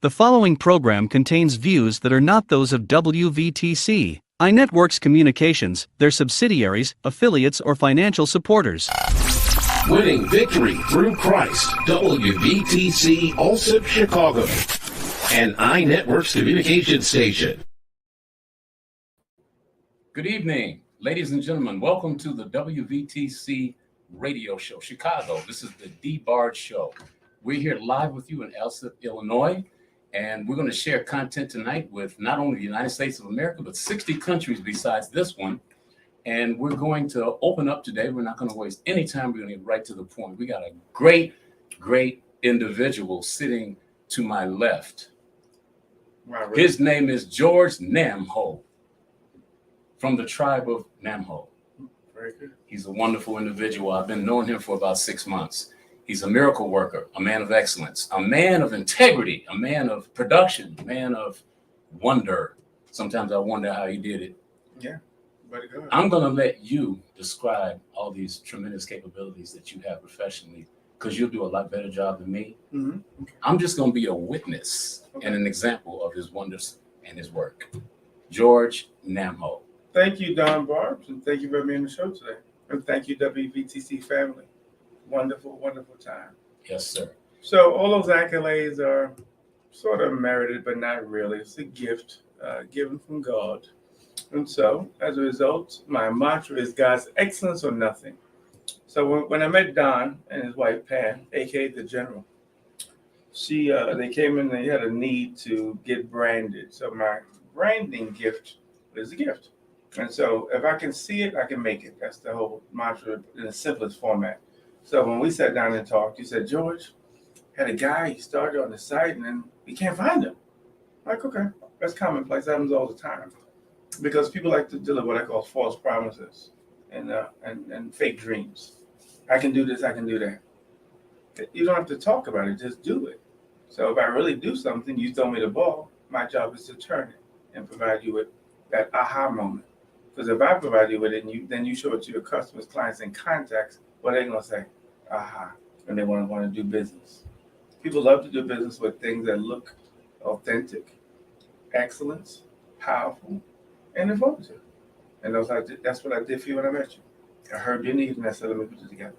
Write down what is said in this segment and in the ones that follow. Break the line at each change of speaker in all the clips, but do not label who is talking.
The following program contains views that are not those of WVTC, iNetworks Communications, their subsidiaries, affiliates, or financial supporters.
Winning victory through Christ, WVTC Allsip Chicago, and iNetworks Communication Station.
Good evening, ladies and gentlemen. Welcome to the WVTC Radio Show, Chicago. This is the Dbarge Show. We're here live with you in Allsip, Illinois, and we're going to share content tonight with not only the United States of America, but 60 countries besides this one. And we're going to open up today. We're not going to waste any time. We're going to get right to the point. We got a great individual sitting to my left.
Wow, really?
His name is George Namho from the tribe of Namho.
Very good.
He's a wonderful individual. I've been knowing him for about 6 months. He's a miracle worker, a man of excellence, a man of integrity, a man of production, a man of wonder. Sometimes I wonder how he did it.
Yeah, very good.
I'm going to let you describe all these tremendous capabilities that you have professionally, because you'll do a lot better job than me.
Mm-hmm. Okay.
I'm just going to be a witness and an example of his wonders and his work. George Namho.
Thank you, Dbarge, and thank you for being on the show today. And thank you, WVTC family. Wonderful, wonderful time.
Yes, sir.
So all those accolades are sort of merited, but not really. It's a gift given from God. And so, as a result, my mantra is God's excellence or nothing. So when I met Don and his wife, Pam, a.k.a. the General, they came in and they had a need to get branded. So my branding gift is a gift. And so if I can see it, I can make it. That's the whole mantra in the simplest format. So when we sat down and talked, you said, George, had a guy, he started on the site and then we can't find him. I'm like, okay, that's commonplace. That happens all the time. Because people like to deliver what I call false promises and fake dreams. I can do this, I can do that. You don't have to talk about it, just do it. So if I really do something, you throw me the ball, my job is to turn it and provide you with that aha moment. Because if I provide you with it, and then you show it to your customers, clients, and contacts, what are they going to say? Aha. And they want to do business. People love to do business with things that look authentic, excellence, powerful, and informative. And that's what I did for you when I met you. I heard your needs, and I said, let me put it together.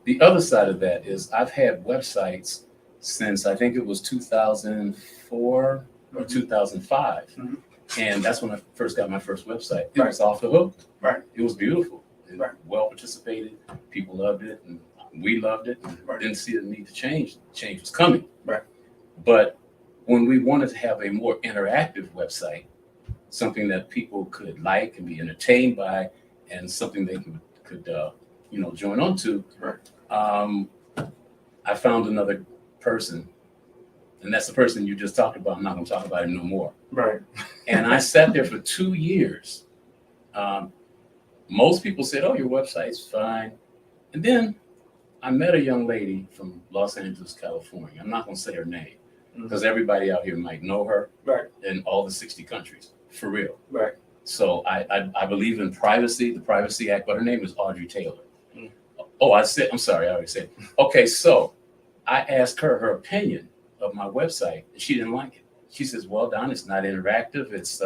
The other side of that is I've had websites since I think it was 2004 or 2005.
Mm-hmm.
And that's when I first got my first website. It
Right.
was off the hook.
Right.
It was beautiful. It
Right.
well participated. People loved it. And we loved it. And
Right.
didn't see the need to change. Change was coming.
Right.
But when we wanted to have a more interactive website, something that people could like and be entertained by, and something they could join on to,
Right.
I found another person. And that's the person you just talked about. I'm not going to talk about him no more.
Right.
And I sat there for 2 years. Most people said, oh, your website's fine. And then I met a young lady from Los Angeles, California. I'm not going to say her name because everybody out here might know her.
Right.
In all the 60 countries, for real.
Right.
So I believe in privacy, the Privacy Act, but her name is Audrey Taylor.
Mm.
Oh, I'm sorry, I already said. Okay, so I asked her opinion of my website, and she didn't like it. She says, well, Don, it's not interactive. It's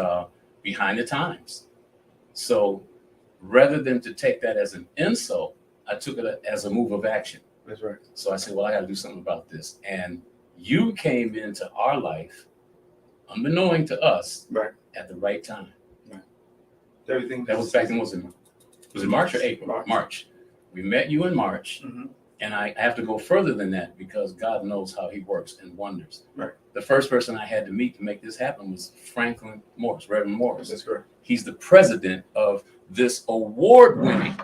behind the times. So rather than to take that as an insult, I took it as a move of action.
That's right.
So I said, well, I got to do something about this. And you came into our life, unbeknown to us,
Right.
at the right time.
Right. Everything
That was back in, was it March or April? March. We met you in March.
Mm-hmm.
And I have to go further than that because God knows how he works and wonders.
Right.
The first person I had to meet to make this happen was Franklin Morris, Reverend Morris.
That's correct.
He's the president of this award-winning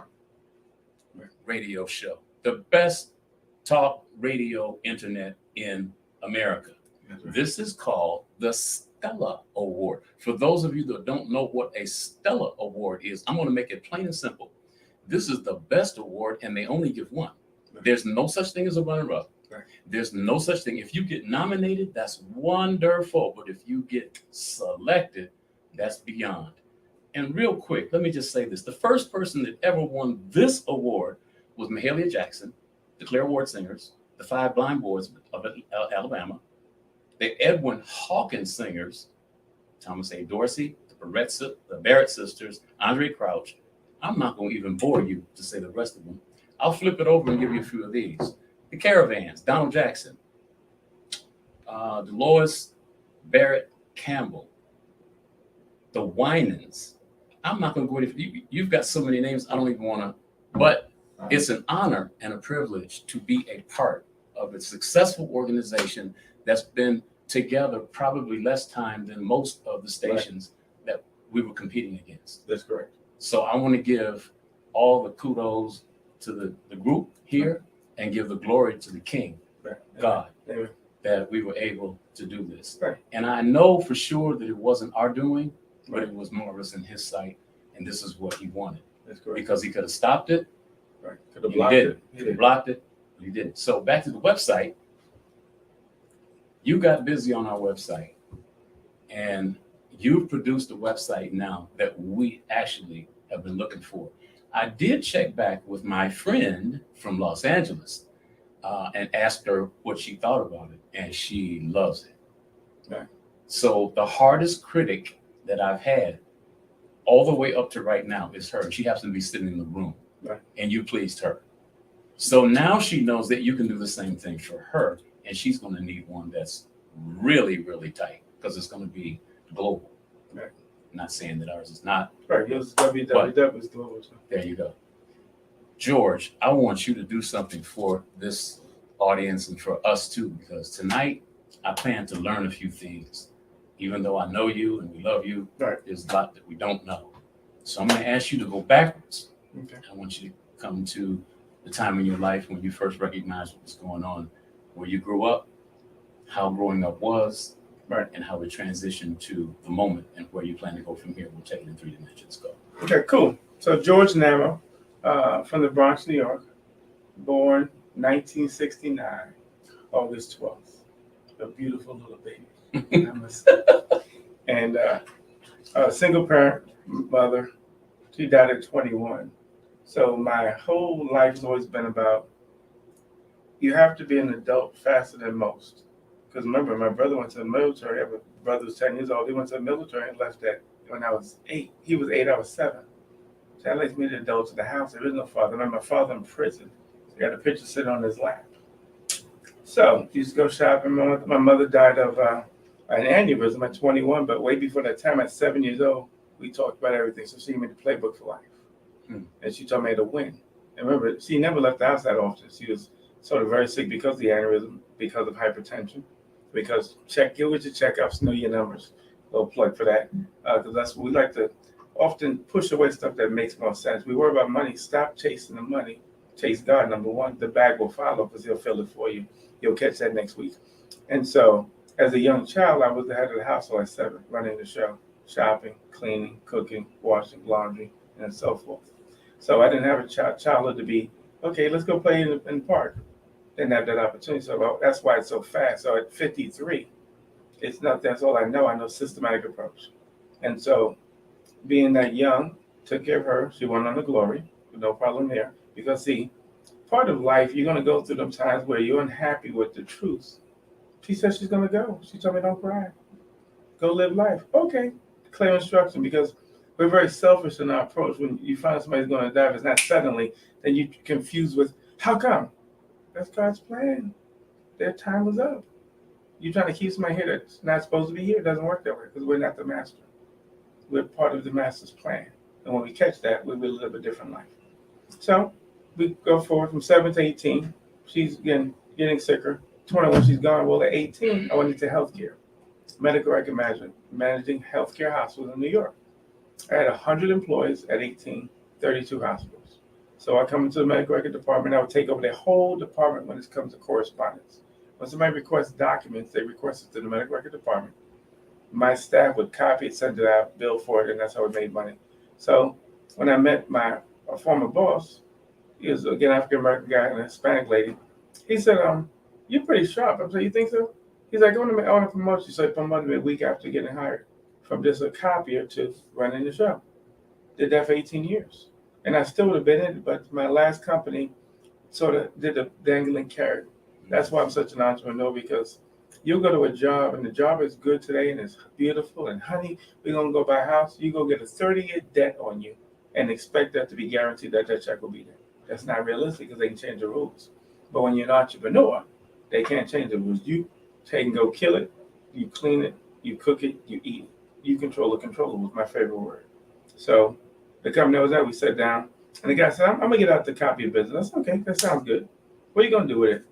radio show, the best talk radio internet in America.
That's right.
This is called the Stella Award. For those of you that don't know what a Stella Award is, I'm going to make it plain and simple. This is the best award, and they only give one. There's no such thing as a runner-up.
Right.
There's no such thing. If you get nominated, that's wonderful. But if you get selected, that's beyond. And real quick, let me just say this. The first person that ever won this award was Mahalia Jackson, the Claire Ward Singers, the Five Blind Boys of Alabama. the Edwin Hawkins singers, Thomas A. Dorsey, the Barrett sisters, Andre Crouch. I'm not going to even bore you to say the rest of them. I'll flip it over and give you a few of these. The Caravans, Donald Jackson, Dolores Barrett Campbell, the Winans. I'm not going to go any. You've got so many names, I don't even want to. But it's an honor and a privilege to be a part of a successful organization that's been together probably less time than most of the stations that we were competing against.
That's correct.
So I want to give all the kudos to the group here and give the glory to the King, God, that we were able to do this.
Right.
And I know for sure that it wasn't our doing, but it was marvelous in his sight. And this is what he wanted.
That's correct.
Because he could have stopped it.
Right. Could have blocked it.
He could have blocked it, but he didn't. So back to the website. You got busy on our website. And you've produced a website now that we actually have been looking for. I did check back with my friend from Los Angeles and asked her what she thought about it, and she loves it.
Right.
So the hardest critic that I've had all the way up to right now is her. She happens to be sitting in the room, and you pleased her. So now she knows that you can do the same thing for her, and she's going to need one that's really, really tight because it's going to be global.
Right.
I'm not saying that ours is not.
Right. It was www is global. So.
There you go. George, I want you to do something for this audience and for us too, because tonight I plan to learn a few things. Even though I know you and we love you, there's a lot that we don't know. So I'm going to ask you to go backwards.
Okay.
I want you to come to the time in your life when you first recognized what was going on, where you grew up, how growing up was, and how it transitioned to the moment and where you plan to go from here. We'll take it in 3 dimensions. Go.
Okay, cool. So George Namo, from the Bronx, New York, born 1969, August 12th. A beautiful little baby. And a single parent mother. She died at 21. So my whole life has always been about, you have to be an adult faster than most. Because remember, my brother went to the military. I have a brother who's 10 years old. He went to the military and left that when I was 8. He was 8, I was 7. So that leads me to adult to the house. There is no father. I remember my father in prison. He got a picture sitting on his lap. So he used to go shopping. My mother died of an aneurysm at 21, but way before that time, at 7 years old, we talked about everything. So she gave me the playbook for life. And she told me to win. And remember, she never left the house that often. She was sort of very sick because of the aneurysm, because of hypertension, because get with your checkups, know your numbers. Little plug for that. Because that's what we like to often push away stuff that makes more sense. We worry about money. Stop chasing the money. Chase God, number one. The bag will follow because he'll fill it for you. You'll catch that next week. And so, as a young child, I was the head of the household at 7, running the show, shopping, cleaning, cooking, washing, laundry, and so forth. So I didn't have a childhood to be, okay, let's go play in the park. Didn't have that opportunity. So that's why it's so fast. So at 53, it's not, that's all I know. I know systematic approach. And so being that young, took care of her. She went on to glory. No problem there. Because see, part of life, you're going to go through them times where you're unhappy with the truth. She said she's going to go. She told me, don't cry. Go live life. Okay. Clear instruction, because we're very selfish in our approach. When you find somebody's going to die, if it's not suddenly, then you're confused with, how come? That's God's plan. Their time was up. You're trying to keep somebody here that's not supposed to be here. It doesn't work that way because we're not the master. We're part of the master's plan. And when we catch that, we will live a different life. So we go forward from 7 to 18. She's getting sicker. 21, she's gone. Well, at 18, I went into healthcare. Medical record management, managing healthcare hospitals in New York. I had 100 employees at 18, 32 hospitals. So I come into the medical record department. I would take over the whole department when it comes to correspondence. When somebody requests documents, they request it to the medical record department. My staff would copy it, send it out, bill for it, and that's how we made money. So when I met my former boss, he was again African-American guy and a Hispanic lady. He said, you're pretty sharp. I said, you think so? He's like, I want to promote you. So he promoted me a week after getting hired from just a copier to running the show. Did that for 18 years. And I still would have been in it, but my last company sort of did a dangling carrot. That's why I'm such an entrepreneur, because You'll go to a job and the job is good today and it's beautiful and honey, we're going to go buy a house. You go get a 30-year debt on you and expect that to be guaranteed that that check will be there. That's not realistic because they can change the rules. But when you're an entrepreneur, they can't change the rules. You take and go kill it, you clean it, you cook it, you eat it. You control the controllable is my favorite word. So the company was at, we sat down and the guy said, I'm going to get out the copy of business. Okay, that sounds good. What are you going to do with it?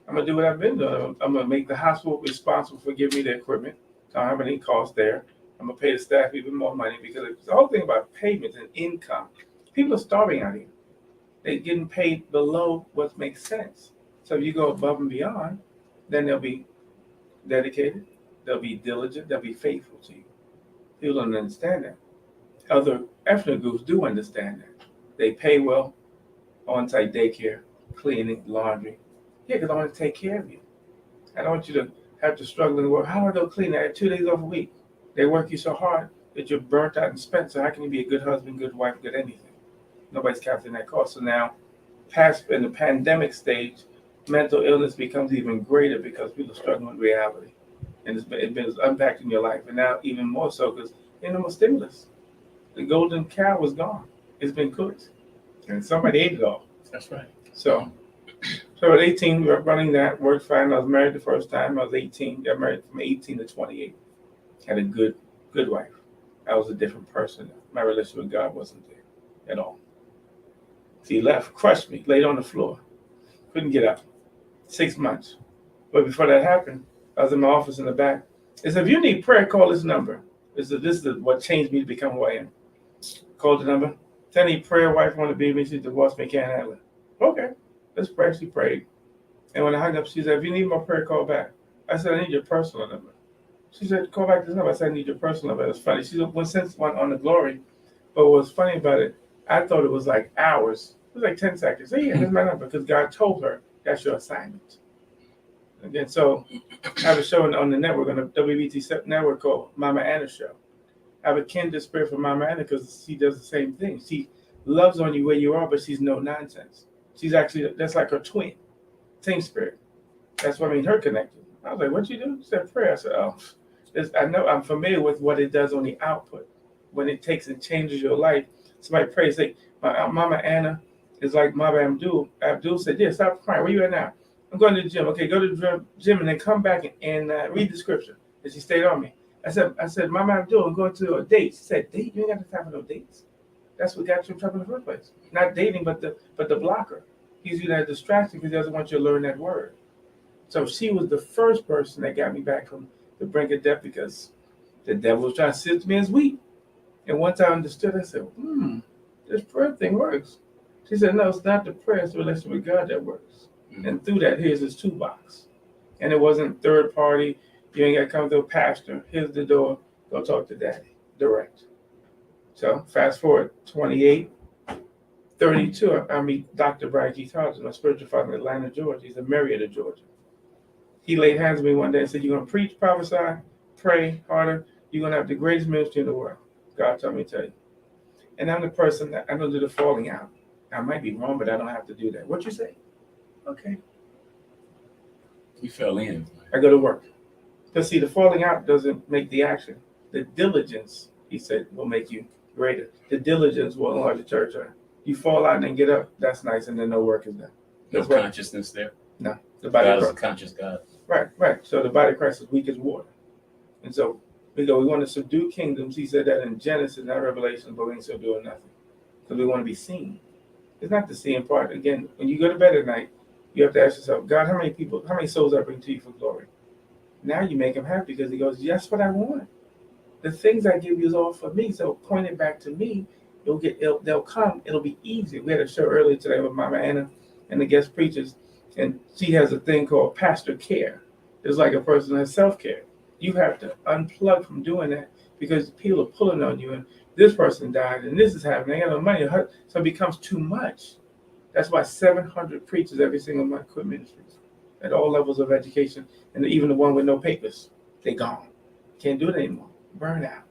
I'm going to do what I've been doing. I'm going to make the hospital responsible for giving me the equipment. So I don't have any cost there. I'm going to pay the staff even more money because the whole thing about payments and income, people are starving out here. They're getting paid below what makes sense. So if you go above and beyond, then they'll be dedicated, they'll be diligent, they'll be faithful to you. People don't understand that. Other ethnic groups do understand that. They pay well, on-site daycare, cleaning, laundry. Yeah, because I want to take care of you. I don't want you to have to struggle in the work. How do I go clean? I have 2 days off a week. They work you so hard that you're burnt out and spent. So how can you be a good husband, good wife, good anything? Nobody's counting that cost. So now, past in the pandemic stage, mental illness becomes even greater because people are struggling with reality. And it's been impacting your life. And now even more so because there's no more stimulus. The golden cow was gone. It's been cooked. And somebody ate it all.
That's right.
So at 18, we were running that, worked fine. I was married the first time. I was 18. Got married from 18 to 28. Had a good wife. I was a different person. My relationship with God wasn't there at all. So he left, crushed me, laid on the floor. Couldn't get up. 6 months. But before that happened, I was in my office in the back. He said, if you need prayer, call this number. This is what changed me to become who I am. Called the number. If I need prayer, wife want to be with me, she divorced me, can't handle it. Okay, let's pray. She prayed. And when I hung up, she said, if you need more prayer, call back. I said, I need your personal number. She said, call back this number. I said, I need your personal number. It was funny. She sent one on the glory. But what was funny about it, I thought it was like hours. It was like 10 seconds. So yeah, here's my number because God told her that's your assignment. Again, so I have a show on the network, on the WBT network called Mama Anna Show. I have a kindred spirit for Mama Anna because she does the same thing. She loves on you where you are, but she's no nonsense. She's actually, that's like her twin, same spirit. That's what made her connected. I was like, what'd you do? She said prayer. I said, oh, I know I'm familiar with what it does on the output. When it takes and changes your life, somebody prays, say, Mama Anna is like Mama Abdul. Abdul said, yeah, stop crying. Where you at now? I'm going to the gym. Okay, go to the gym and then come back and read the scripture. And she stayed on me. I said, Mama Abdul, I'm going to a date. She said, date? You ain't got the time for no dates. That's what got you in trouble in the first place. Not dating, but the blocker. He's using that distraction because he doesn't want you to learn that word. So she was the first person that got me back from the brink of death because the devil was trying to sift me as wheat. And once I understood, I said, this prayer thing works. She said, no, it's not the prayer, it's the relationship with God that works. Mm-hmm. And through that, here's his toolbox. And it wasn't third party. You ain't got to come to a pastor. Here's the door. Go talk to daddy. Direct. So fast forward 28, 32, I meet Dr. Dbarge, my spiritual father in Atlanta, Georgia. He's in Marietta, Georgia. He laid hands on me one day and said, you're going to preach, prophesy, pray harder. You're going to have the greatest ministry in the world. God told me to tell you. And I'm the person that I don't do the falling out. I might be wrong, but I don't have to do that. What you say? Okay.
You fell in.
I go to work. Because see, the falling out doesn't make the action. The diligence, he said, will make you greater. The diligence will enlarge the church. You fall out and then get up, that's nice, and then no work is done.
No consciousness there?
No. The body
God is a conscious God.
Right. So the body of Christ is weak as water. And so we want to subdue kingdoms. He said that in Genesis, not Revelation, but we ain't subduing nothing. Because we want to be seen. It's not the seeing part. Again, when you go to bed at night, you have to ask yourself, God, how many souls I bring to you for glory? Now you make him happy because he goes, that's what I want. The things I give you is all for me. So point it back to me. They'll come. It'll be easy. We had a show earlier today with Mama Anna and the guest preachers, and she has a thing called pastor care. It's like a person has self-care. You have to unplug from doing that because people are pulling on you, and this person died, and this is happening. They got no money, so it becomes too much. That's why 700 preachers every single month quit ministries at all levels of education, and even the one with no papers, they gone. Can't do it anymore. Burnout.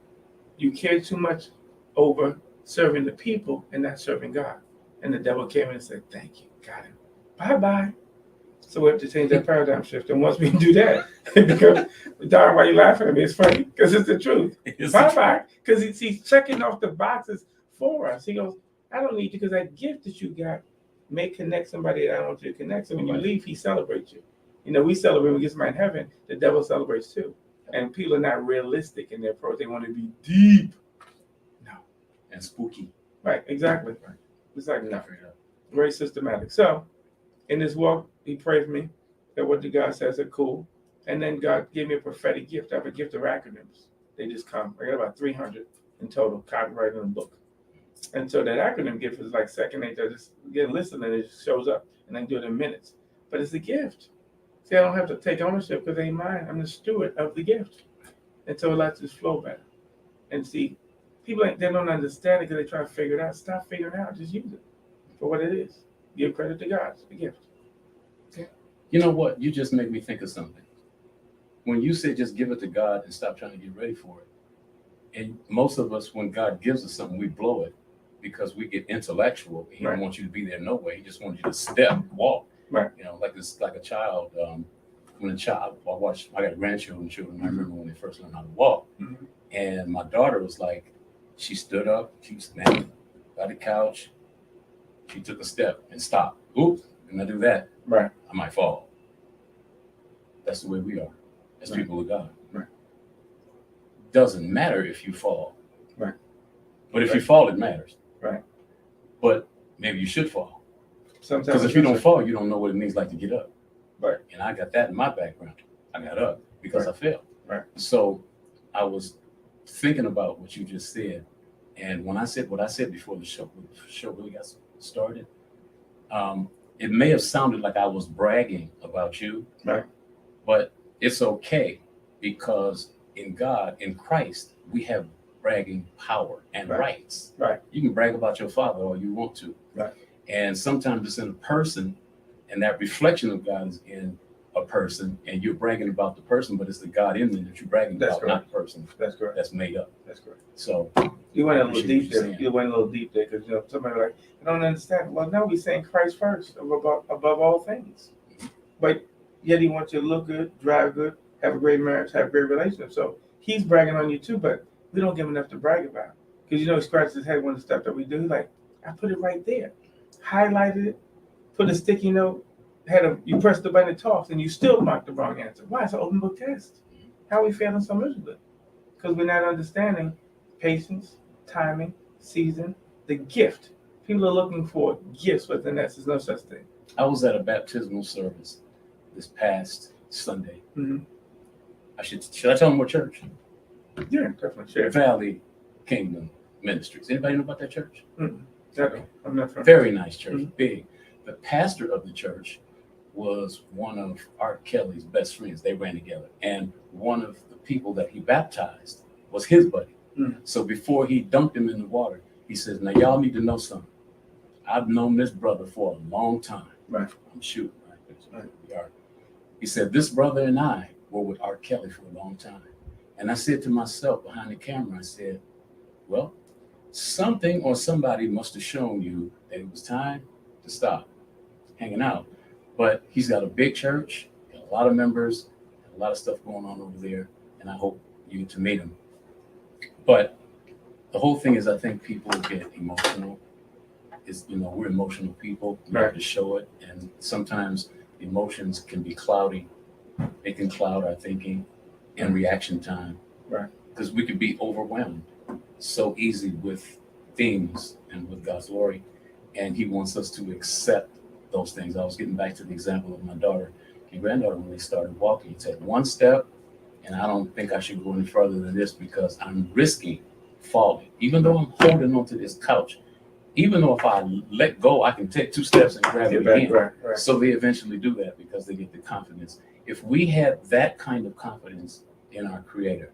You care too much over serving the people and not serving God. And the devil came in and said, thank you, got him. Bye-bye. So we have to change that paradigm shift. And once we do that, it becomes, Don, why you laughing at me? It's funny because it's the truth. Because he's checking off the boxes for us. He goes, I don't need you because that gift that you got may connect somebody that I don't want you to connect. So when you leave, he celebrates you. You know, we celebrate when we get somebody in heaven. The devil celebrates too. And people are not realistic in their approach. They want to be deep. No.
And spooky.
Right, exactly. Right. It's like, no. Very systematic. So, in this walk, he prayed for me that what the God says are cool. And then God gave me a prophetic gift. I have a gift of acronyms. They just come. I got about 300 in total, copyrighted in the book. And so that acronym gift is like second nature. I just get a list and it just shows up. And I can do it in minutes. But it's a gift. See, I don't have to take ownership because it ain't mine. I'm the steward of the gift. And so it lets it flow better. And see, people, they don't understand it because they try to figure it out. Stop figuring it out. Just use it for what it is. Give credit to God. It's a gift.
Okay. You know what? You just make me think of something. When you say just give it to God and stop trying to get ready for it. And most of us, when God gives us something, we blow it because we get intellectual. He don't want you to be there no way. He just wants you to step, walk.
Right.
You know, like this, like a child. When a child, I got grandchildren, children. I remember when they first learned how to walk. Mm-hmm. And my daughter was like, she stood up, she was standing by the couch. She took a step and stopped. Oops, and I do that.
Right.
I might fall. That's the way we are as people of God.
Right.
Doesn't matter if you fall.
Right.
But if you fall, it matters.
Right.
But maybe you should fall.
Sometimes
because if you don't fall, you don't know what it means like to get up.
Right.
And I got that in my background. I got up because I failed.
Right. So
I was thinking about what you just said. And when I said what I said before the show really got started, it may have sounded like I was bragging about you.
Right.
But it's okay because in God, in Christ, we have bragging power and rights.
Right.
You can brag about your father all you want to.
Right.
And sometimes it's in a person, and that reflection of God is in a person, and you're bragging about the person, but it's the God in them that you're bragging about, not the person.
That's correct.
That's made up.
That's correct.
So
you went a little deep there. You went a little deep there because somebody like, I don't understand. Well, no, we're saying Christ first above all things. But yet he wants you to look good, drive good, have a great marriage, have a great relationship. So he's bragging on you too, but we don't give him enough to brag about. Because he scratches his head when the stuff that we do. He's like, I put it right there. Highlighted it, put a sticky note, you press the button, it talks, and you still mark the wrong answer. Why? It's an open book test. How are we failing so miserably? Because we're not understanding patience, timing, season, the gift. People are looking for gifts within that. There's no such thing.
I was at a baptismal service this past Sunday.
Mm-hmm.
Should I tell them what church?
Yeah, definitely. Sure.
Valley Kingdom Ministries. Anybody know about that church?
Mm-hmm. I'm not familiar.
Very nice church,
mm-hmm.
Big. The pastor of the church was one of R. Kelly's best friends. They ran together. And one of the people that he baptized was his buddy.
Mm-hmm.
So before he dunked him in the water, he says, now y'all need to know something. I've known this brother for a long time.
Right.
I'm shooting, right? We are. He said, this brother and I were with R. Kelly for a long time. And I said to myself behind the camera, I said, well, something or somebody must have shown you that it was time to stop hanging out. But he's got a big church, got a lot of members, a lot of stuff going on over there, and I hope you get to meet him. But the whole thing is, I think people get emotional. We're emotional people. We have to show it, and sometimes emotions can be cloudy. They can cloud our thinking and reaction time.
Right.
Because we could be overwhelmed so easy with things and with God's glory. And he wants us to accept those things. I was getting back to the example of my daughter and granddaughter when they started walking. He said, one step, and I don't think I should go any further than this because I'm risking falling. Even though I'm holding onto this couch, even though if I let go, I can take 2 steps and grab it again.
Right.
So they eventually do that because they get the confidence. If we had that kind of confidence in our Creator,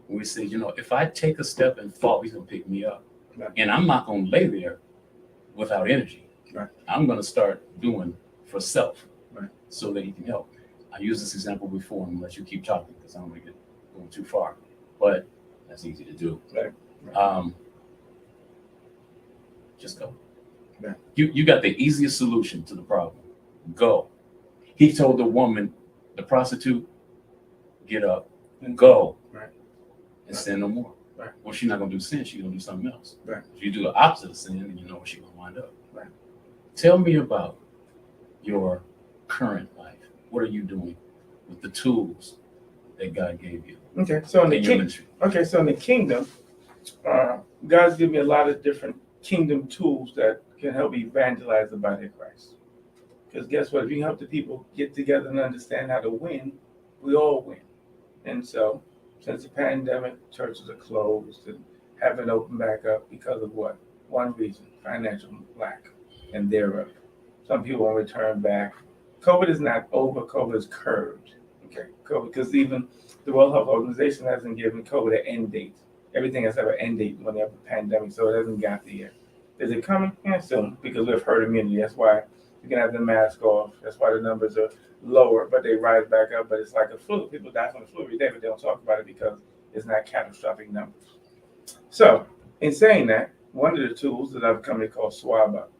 we say, if I take a step and fall, he's going to pick me up.
Right.
And I'm not going to lay there without energy.
Right.
I'm going to start doing for self
so
that he can help. I used this example before and let you keep talking because I don't want to get going too far. But that's easy to do.
Right.
Just go.
Right.
You got the easiest solution to the problem. Go. He told the woman, the prostitute, get up and go.
Right.
And sin no more.
Right.
Well, she's not going to do sin. She's going to do something else.
Right.
If you do the opposite of sin, then you know where she's going to wind up.
Right.
Tell me about your current life. What are you doing with the tools that God gave you?
Okay, so in the kingdom, God's given me a lot of different kingdom tools that can help evangelize the body of Christ. Because guess what? If you help the people get together and understand how to win, we all win. And so, since the pandemic, churches are closed and haven't opened back up because of what? One reason: financial lack and thereof. Some people won't return back. COVID is not over. COVID is curved. Okay, COVID, because even the World Health Organization hasn't given COVID an end date. Everything has to have an end date when they have a pandemic, so it hasn't got there yet. Is it coming? Yeah, soon, because we have herd immunity. That's why we can have the mask off. That's why the numbers are lower, but they rise back up. But it's like a flu. People die from the flu every day, but they don't talk about it because it's not catastrophic numbers. So, in saying that, one of the tools that I've come to call Swab Up.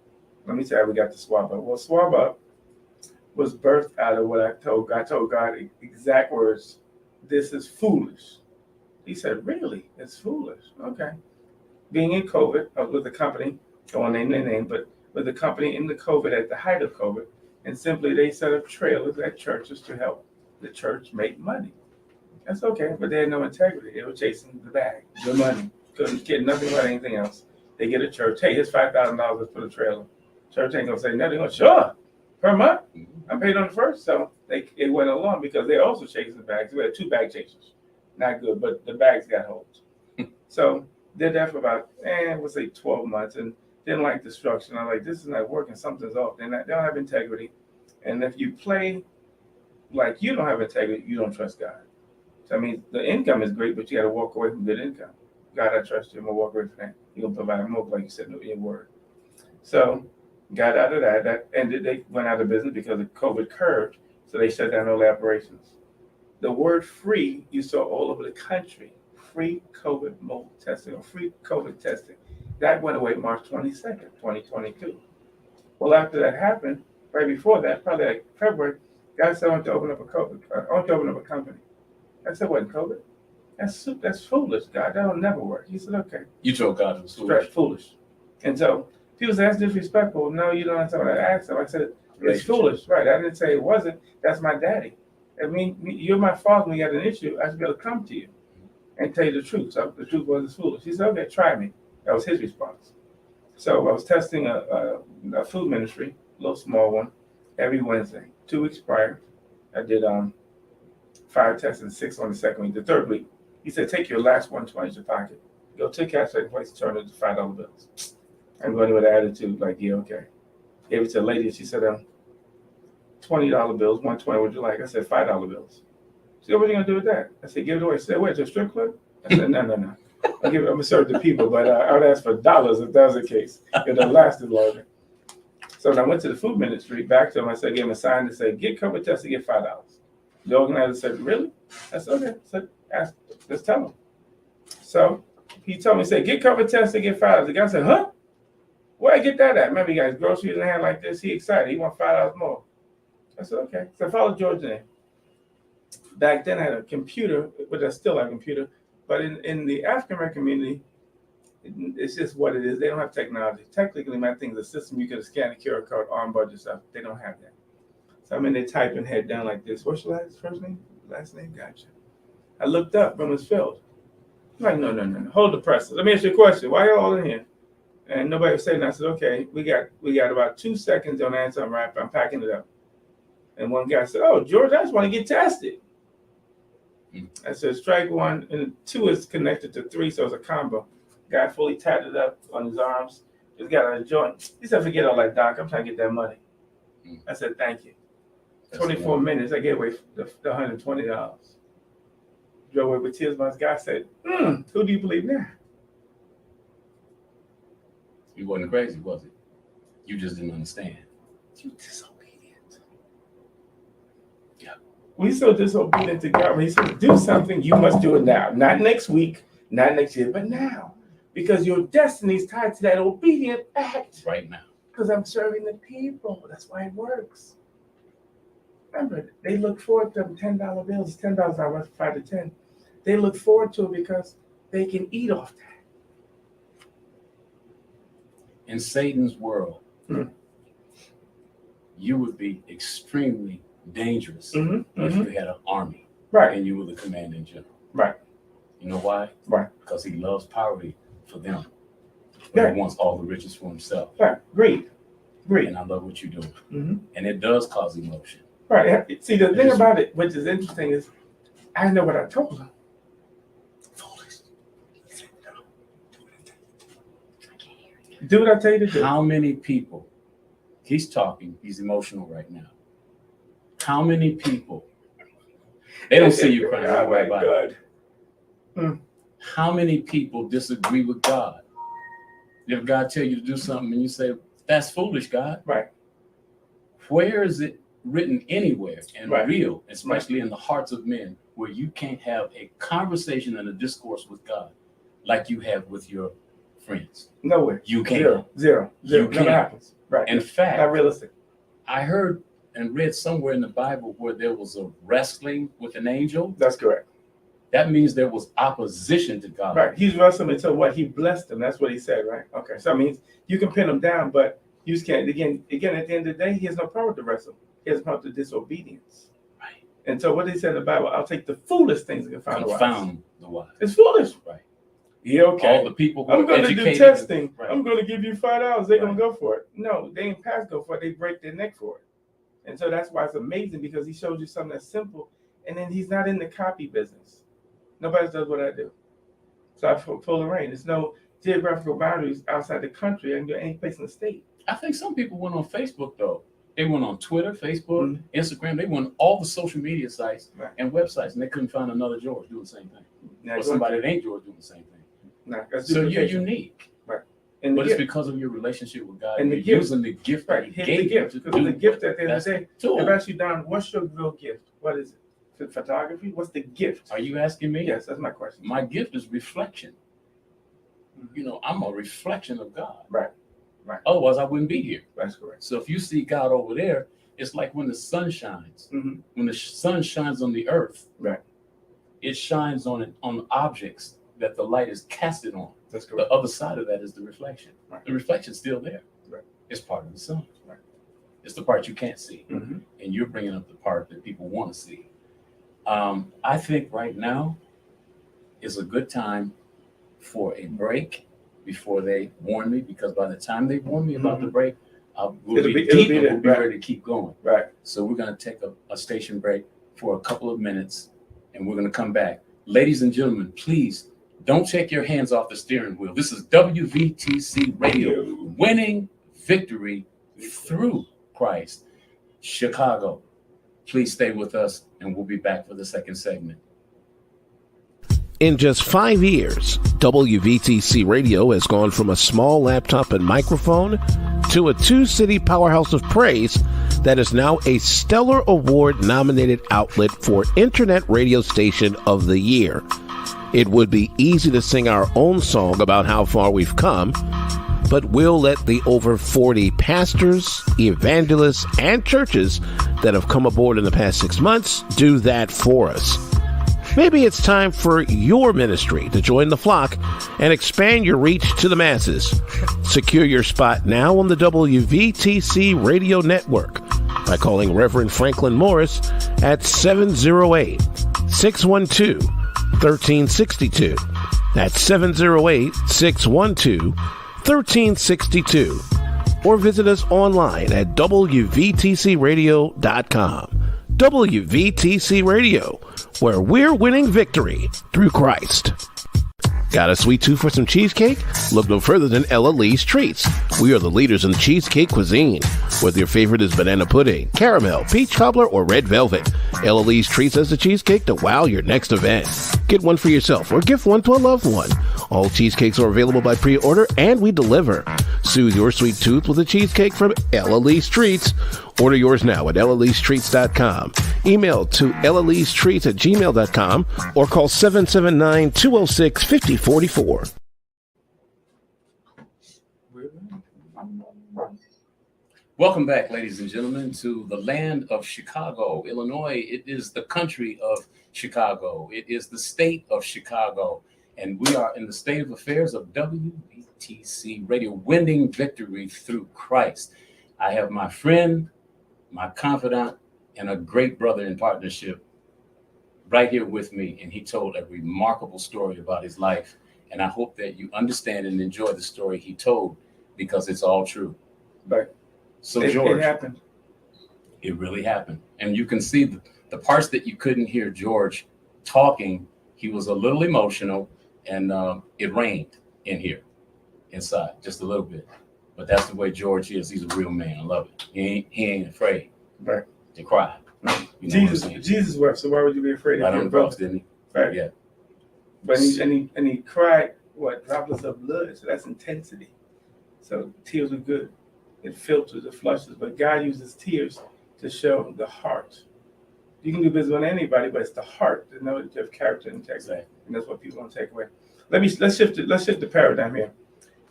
Let me tell you how we got the Swab Up. Well, Swab Up was birthed out of what I told God. I told God exact words: "This is foolish." He said, "Really? It's foolish." Okay. Being in COVID, I was with a company, I won't name their name, but with a company in the COVID, at the height of COVID, and simply they set up trailers at churches to help the church make money. That's okay, but they had no integrity. They were chasing the bag, the money. Couldn't get nothing about anything else. They get a church, hey, here's $5,000 for the trailer. Church ain't gonna say nothing. They're going, sure, per month. I paid on the first, so it went along because they're also chasing the bags. We had 2 bag chasers. Not good, but the bags got hold. So did that for about, we'll say 12 months, and didn't like the structure. And I'm like, this is not working. Something's off. They don't have integrity. And if you play like you don't have integrity, you don't trust God. So I mean, the income is great, but you got to walk away from good income. God, I trust you. I'm gonna walk away from that. You're gonna provide more, like you said in your word. So got out of that. That ended. They went out of business because of COVID curved. So they shut down all the operations. The word free you saw all over the country. Free COVID mobile testing or free COVID testing. That went away March 22nd, 2022. Well, after that happened, right before that, probably like February, God said, I want to open up a company. I said, what, COVID? That's foolish, God. That'll never work. He said, okay.
You told God it was foolish.
Right, foolish. And so people say, that's disrespectful. No, you don't understand what I asked him. I said, it's foolish. Right. I didn't say it wasn't. That's my daddy. I mean, you're my father. When you got an issue, I should be able to come to you and tell you the truth. So the truth was it's foolish. He said, okay, try me. That was his response. So I was testing a food ministry, a little small one, every Wednesday. 2 weeks prior, I did 5 tests and 6 on the second week. The third week, he said, take your last 120 in your pocket. Go to cash second place, turn it to $5 bills. I'm going with an attitude like, yeah, okay. Gave it to a lady, and she said, $20 bills, 120, what'd you like? I said, $5 bills. She said, what are you going to do with that? I said, give it away. She said, wait, to a strip club? I said, no. I'm going to serve the people, but I would ask for dollars if that was the case. It'll last longer. So when I went to the food ministry, back to him, I said, I gave him a sign to say, get COVID tested, get $5. The organizer said, really? I said, okay. I said, let's tell him. So he told me, get COVID tested, get $5. The guy said, huh? Where I get that at? Remember, you guys, groceries in the hand like this. He excited. He want $5 more. I said, okay. So I followed George's name. Back then I had a computer, but I still have a computer. But in the African-American community, it's just what it is. They don't have technology. Technically, my thing is a system you can scan a QR code, BARGE and stuff. They don't have that. So I'm in there typing head down like this. What's your first name? Last name? Gotcha. I looked up and it was filled. I'm like, no. Hold the press. Let me ask you a question. Why are you all in here? And nobody was saying that. I said, okay, we got about 2 seconds on answer. I'm packing it up. And one guy said, oh, George, I just want to get tested. I said, strike 1, and 2 is connected to 3, so it's a combo. Guy fully tatted up on his arms. Just got a joint. He said, forget all that, Doc. I'm trying to get that money. I said, thank you. That's 24 minutes, I gave away the $120. Drove away with tears. My guy said, who do you believe now?
You wasn't crazy, was it? You just didn't understand.
You disobedient. We so disobedient to God. When he says, do something, you must do it now. Not next week, not next year, but now. Because your destiny is tied to that obedient act.
Right now.
Because I'm serving the people. That's why it works. Remember, they look forward to them $10 bills, $10 I was 5 to 10. They look forward to it because they can eat off that.
In Satan's world, you would be extremely dangerous if you had an army,
right?
And you were the commanding general,
right?
You know why?
Right.
Because he loves poverty for them, but he wants all the riches for himself.
Right. Greed.
And I love what you're doing, and it does cause emotion.
Right. See, the thing about it, which is interesting, is I know what I told him. Foolish. Do what I tell you to do.
How many people? He's talking. He's emotional right now. How many people? They don't see you crying.
Oh my God.
How many people disagree with God? If God tell you to do something and you say, "That's foolish, God."
Right.
Where is it written anywhere and real, especially in the hearts of men, where you can't have a conversation and a discourse with God like you have with your friends?
Nowhere.
You can't.
Zero.
You can't.
Never happens. Right.
In fact,
not realistic.
I heard and read somewhere in the Bible where there was a wrestling with an angel.
That's correct.
That means there was opposition to God.
Right. He's wrestling until what? He blessed him. That's what he said, right? Okay. So that means you can pin him down, but you just can't. Again, at the end of the day, he has no power to wrestle. He has power to disobedience.
Right.
And so what he said in the Bible, I'll take the foolish things and confound the wise. It's foolish.
Right.
Yeah, okay.
All the people who
I'm going to do testing.
Right.
I'm going to give you $5. They're going to go for it. No, they ain't pass go for it. They break their neck for it. And so that's why it's amazing, because he shows you something that's simple, and then he's not in the copy business. Nobody does what I do. So I pull the rein. There's no geographical boundaries outside the country. I can do any place in the state.
I think some people went on Facebook, though. They went on Twitter, Facebook, Instagram. They went on all the social media sites and websites, and they couldn't find another George doing the same thing. Or somebody that ain't George doing the same thing. So you're unique.
Right.
But it's because of your relationship with God.
And
you're using the gift that he gave you.
Because the gift at the end of the day, if I ask you, Don, what's your real gift? What is it? Photography? What's the gift?
Are you asking me?
Yes, that's my question.
My gift is reflection. You know, I'm a reflection of God.
Right.
Otherwise, I wouldn't be here.
That's correct.
So if you see God over there, it's like when the sun shines. When the sun shines on the earth, it shines on on objects that the light is casted on.
That's correct.
The other side of that is the reflection. The reflection's still there. It's part of the sun. It's the part you can't see. And you're bringing up the part that people want to see. I think right now is a good time for a break before they warn me, because by the time they warn me about the break, we'll be ready to keep going.
Right.
So we're going to take a station break for a couple of minutes, and we're going to come back. Ladies and gentlemen, please don't take your hands off the steering wheel. This is WVTC Radio, winning victory through Christ, Chicago. Please stay with us, and we'll be back for the second segment.
In just 5 years, WVTC Radio has gone from a small laptop and microphone to a two-city powerhouse of praise that is now a Stellar Award-nominated outlet for Internet Radio Station of the Year. It would be easy to sing our own song about how far we've come, but we'll let the over 40 pastors, evangelists, and churches that have come aboard in the past 6 months do that for us. Maybe it's time for your ministry to join the flock and expand your reach to the masses. Secure your spot now on the WVTC Radio Network by calling Reverend Franklin Morris at 708-612-1362. That's 708-612-1362. Or visit us online at WVTCRadio.com. WVTC Radio, where we're winning victory through Christ. Got a sweet tooth for some cheesecake? Look no further than Ella Lee's Treats. We are the leaders in cheesecake cuisine. Whether your favorite is banana pudding, caramel, peach cobbler, or red velvet, Ella Lee's Treats has the cheesecake to wow your next event. Get one for yourself or gift one to a loved one. All cheesecakes are available by pre-order, and we deliver. Soothe your sweet tooth with a cheesecake from Ella Lee's Treats. Order yours now at ellaleestreats.com. Email to ellaleestreats@gmail.com or call 779-206-5044.
Welcome back, ladies and gentlemen, to the land of Chicago, Illinois. It is the country of Chicago. It is the state of Chicago. And we are in the state of affairs of WBTC Radio, winning victory through Christ. I have my friend, my confidant, and a great brother in partnership right here with me. And he told a remarkable story about his life. And I hope that you understand and enjoy the story he told, because it's all true.
But
So,
it
George,
happened.
it really happened. And you can see the parts that you couldn't hear George talking. He was a little emotional, and it rained in here, inside, just a little bit. But that's the way George is. He's a real man. I love it. He ain't afraid
Right.
to cry. You know
Jesus wept, so why would you be afraid
right
of
on
your
the cross,
brother?
didn't he?
Right.
Yeah.
But he cried, what, droplets of blood? So that's intensity. So tears are good. It filters, it flushes. But God uses tears to show the heart. You can do business with anybody, but it's the heart that knows that you have character and integrity.
Right.
And that's what people want to take away. Let's shift the paradigm here.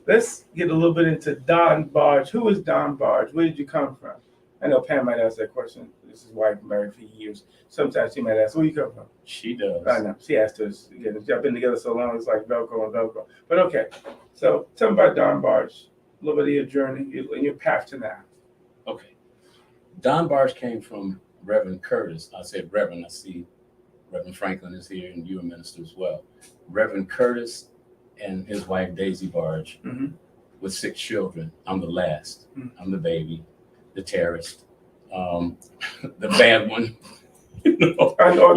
Let's get a little bit into Dbarge. Who is Dbarge? Where did you come from? I know Pam might ask that question. This is wife married for years. Sometimes she might ask, where you come from?
She does.
I know. She asked us again. Y'all been together so long, it's like Velcro and Velcro. But okay. So tell me about Dbarge. A little bit of your journey and your path to now.
Okay. Dbarge came from Reverend Curtis. I said Reverend. I see Reverend Franklin is here, and you're a minister as well. Reverend Curtis and his wife, Daisy Barge, with 6 children. I'm the last. I'm the baby, the terrorist, the bad one. You know,
I know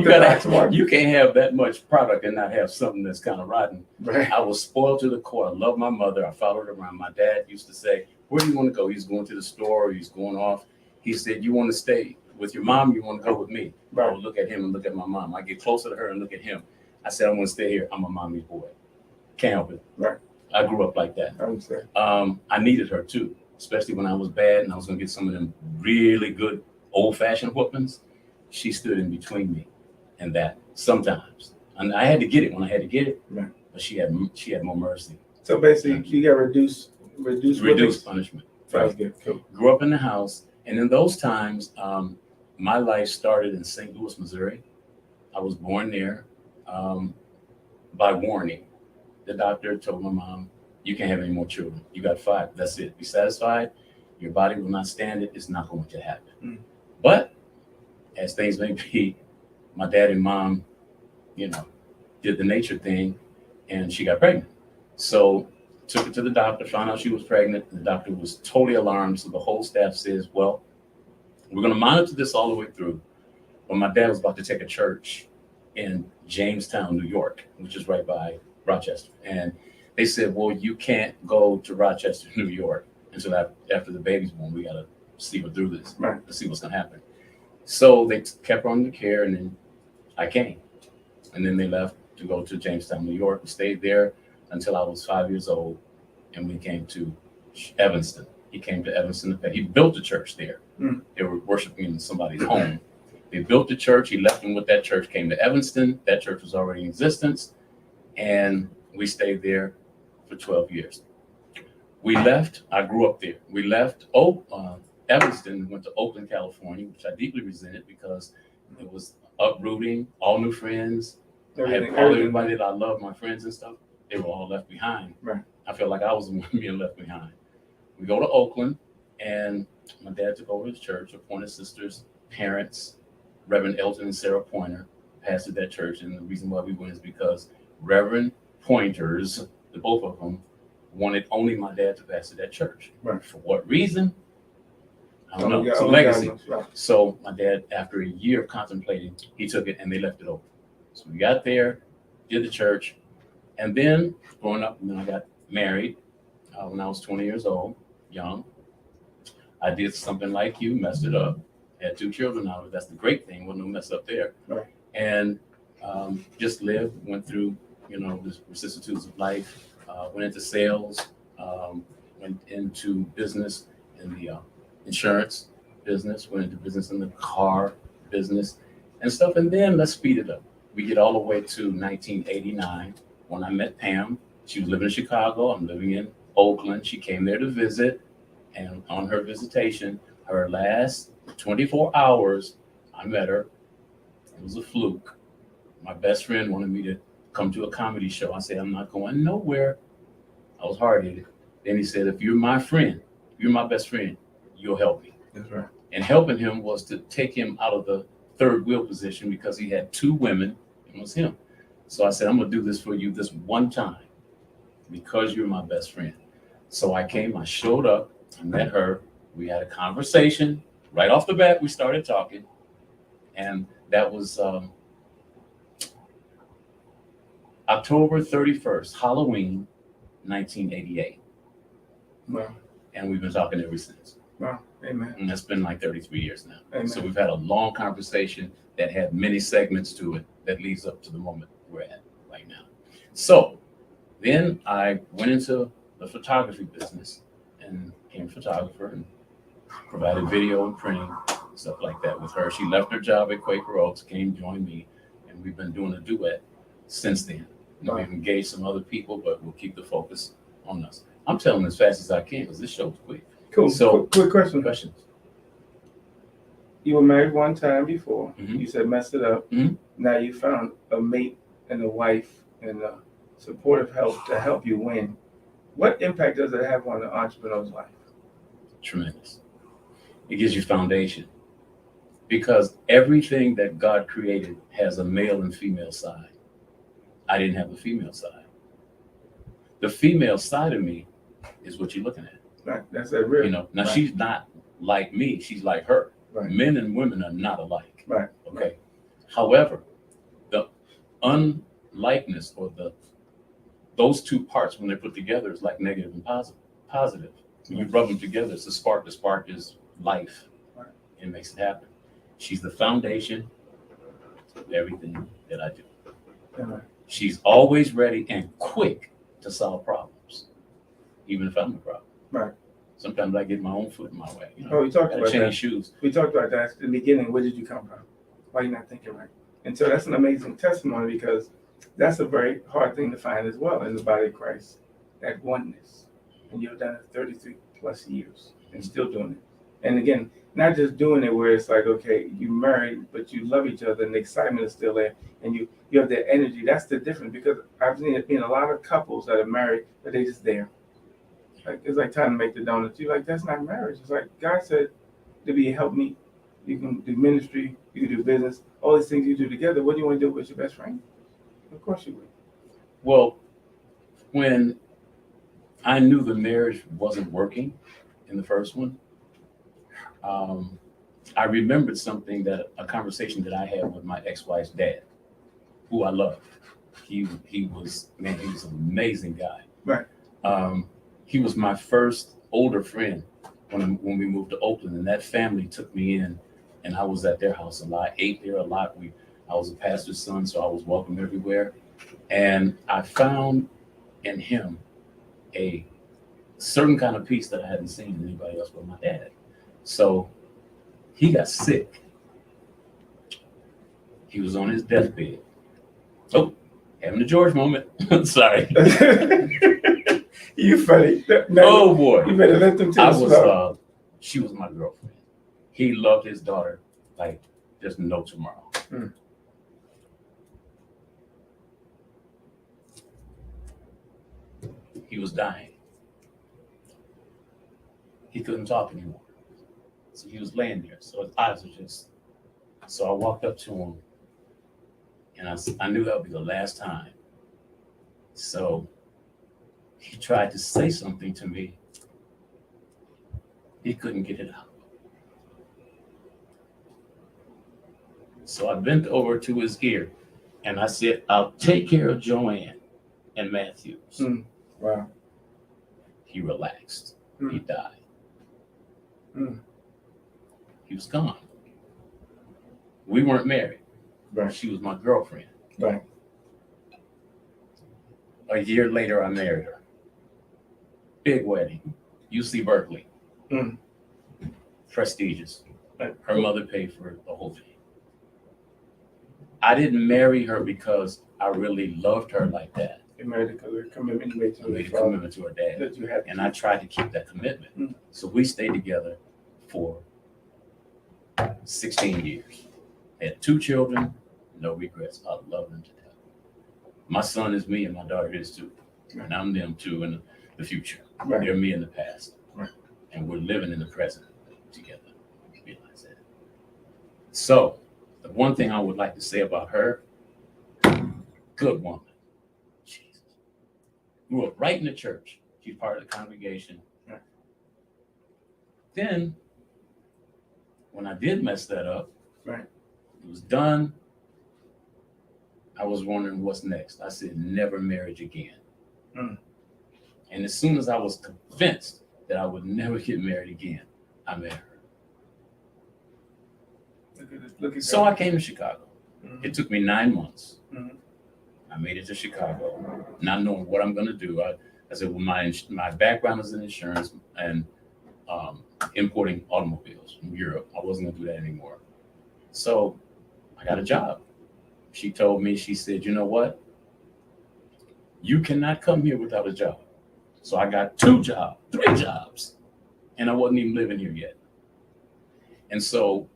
one.
You can't have that much product and not have something that's kind of rotten.
Right.
I was spoiled to the core. I love my mother. I followed her around. My dad used to say, where do you want to go? He's going to the store. He's going off. He said, you want to stay with your mom? You want to go with me?
Right.
I would look at him and look at my mom. I get closer to her and look at him. I said, I want to stay here. I'm a mommy's boy. Can't help it.
Right.
I grew up like that.
I understand.
I needed her too, especially when I was bad and I was going to get some of them really good old-fashioned whoopings. She stood in between me and that sometimes. And I had to get it when I had to get it,
right.
But she had more mercy.
So basically, you got reduced
punishment.
Sounds good. Cool.
Grew up in the house, and in those times, my life started in St. Louis, Missouri. I was born there by warning. The doctor told my mom, you can't have any more children. You got 5. That's it. Be satisfied. Your body will not stand it. It's not going to happen. But as things may be, my dad and mom, did the nature thing, and she got pregnant. So took her to the doctor, found out she was pregnant. The doctor was totally alarmed. So the whole staff says, well, we're going to monitor this all the way through. But my dad was about to take a church in Jamestown, New York, which is right by Rochester. And they said, well, you can't go to Rochester, New York until after the baby's born. We got to see her through this,
right,
to see what's going to happen. So they kept her under care, and then I came. And then they left to go to Jamestown, New York. We stayed there until I was 5 years old, and we came to Evanston. He came to Evanston. He built a church there. They were worshiping in somebody's home. They built the church. He left them with that church, came to Evanston. That church was already in existence, and we stayed there for 12 years. We left. I grew up there. We left Evanston, went to Oakland, California, which I deeply resented because it was uprooting, all new friends. I had everybody that I loved, my friends and stuff. They were all left behind.
Right.
I felt like I was the one being left behind. We go to Oakland, and my dad took over his church, appointed sisters, parents, Reverend Elton and Sarah Pointer, pastored that church. And the reason why we went is because Reverend Pointers, the both of them, wanted only my dad to pastor that church.
Right.
For what reason? I don't know. It's a legacy. Right. So my dad, after a year of contemplating, he took it and they left it open. So we got there, did the church, and then growing up, I got married when I was 20 years old, young. I did something like you, messed it up. Had 2 children out of it. That's the great thing. Wasn't no mess up there.
Right.
And just lived, went through, the vicissitudes of life, went into sales, went into business in the insurance business, went into business in the car business and stuff. And then let's speed it up. We get all the way to 1989 when I met Pam. She was living in Chicago. I'm living in Oakland. She came there to visit. And on her visitation, her last 24 hours, I met her. It was a fluke. My best friend wanted me to come to a comedy show. I said, I'm not going nowhere. I was hard-headed. Then he said, if you're my friend, you're my best friend, you'll help me.
That's right.
And helping him was to take him out of the third wheel position because he had two women and it was him. So I said, I'm going to do this for you this one time because you're my best friend. So I came, I showed up, I met her. We had a conversation. Right off the bat, we started talking. And that was October 31st, Halloween, 1988.
Wow.
And we've been talking ever since.
Wow. Amen.
And that's been like 33 years now.
Amen.
So we've had a long conversation that had many segments to it that leads up to the moment we're at right now. So then I went into the photography business and became a photographer and provided video and printing, stuff like that with her. She left her job at Quaker Oats, came, joined me, and we've been doing a duet since then. You know, we've engaged some other people, but we'll keep the focus on us. I'm telling as fast as I can because this show's quick.
Cool.
So,
quick question.
Questions?
You were married one time before.
Mhm.
You said messed it up.
Mhm.
Now you found a mate and a wife and a supportive help to help you win. What impact does it have on an entrepreneur's life?
Tremendous. It gives you foundation because everything that God created has a male and female side. I didn't have the female side. The female side of me is what you're looking at.
Right. That's that real.
You know, now
Right.
she's not like me, she's like her.
Right.
Men and women are not alike.
Right.
Okay. However, the unlikeness or those two parts when they're put together is like negative and positive. When you rub them together, it's a spark. The spark is life.
Right.
It makes it happen. She's the foundation of everything that I do.
Right.
She's always ready and quick to solve problems, even if I'm the problem.
Right.
Sometimes I get my own foot in my way. You know,
Oh, we talked
gotta
about
change
that.
shoes.
We talked about that in the beginning. Where did you come from? Why are you not thinking right? And so that's an amazing testimony because that's a very hard thing to find as well in the body of Christ, that oneness. And you've done it 33 plus years and still doing it. And again, not just doing it where it's like, okay, you married, but you love each other and the excitement is still there and you have that energy. That's the difference because I've seen it in a lot of couples that are married, but they just there. Like, it's like time to make the donuts. You're like, that's not marriage. It's like God said to be help me. You can do ministry, you can do business, all these things you do together. What do you want to do with your best friend? Of course you would.
Well, when I knew the marriage wasn't working in the first one, I remembered a conversation that I had with my ex-wife's dad, who I loved. He was an amazing guy.
Right.
He was my first older friend when we moved to Oakland, and that family took me in, and I was at their house a lot, ate there a lot. I was a pastor's son, so I was welcome everywhere. And I found in him a certain kind of peace that I hadn't seen in anybody else but my dad. So he got sick. He was on his deathbed. Oh, having a George moment. Sorry.
You funny.
Oh boy.
You better let them tell us.
She was my girlfriend. He loved his daughter like there's no tomorrow.
Hmm.
He was dying. He couldn't talk anymore. So he was laying there. So his eyes were just. So I walked up to him and I knew that would be the last time. So he tried to say something to me. He couldn't get it out. So I bent over to his ear and I said, I'll take care of Joanne and Matthews.
Wow.
He relaxed. He died.
Mm.
He was gone. We weren't married.
Right.
She was my girlfriend.
Right.
A year later, I married her. Big wedding. UC Berkeley.
Mm.
Prestigious.
Right.
Her mother paid for the whole thing. I didn't marry her because I really loved her like that.
You made a commitment you made to
I made a
your father
commitment to her dad,
that you had to
and I
keep.
tried to keep that commitment.
Mm.
So we stayed together for 16 years. Had 2 children, no regrets. I love them to death. My son is me, and my daughter is too. And I'm them too in the future.
Right.
They're me in the past.
Right.
And we're living in the present together. Realize that. So, the one thing I would like to say about her, good woman. Jesus. Grew up right in the church. She's part of the congregation.
Right.
Then, when I did mess that up,
Right.
it was done. I was wondering what's next. I said, never marriage again.
Mm.
And as soon as I was convinced that I would never get married again, I met her.
Look at
So I came to Chicago.
Mhm.
It took me 9 months.
Mhm.
I made it to Chicago, not knowing what I'm going to do. I said, well, my background is in insurance and importing automobiles from Europe. I wasn't going to do that anymore. So I got a job. She told me, she said, you know what? You cannot come here without a job. So I got 2 jobs, 3 jobs, and I wasn't even living here yet. And so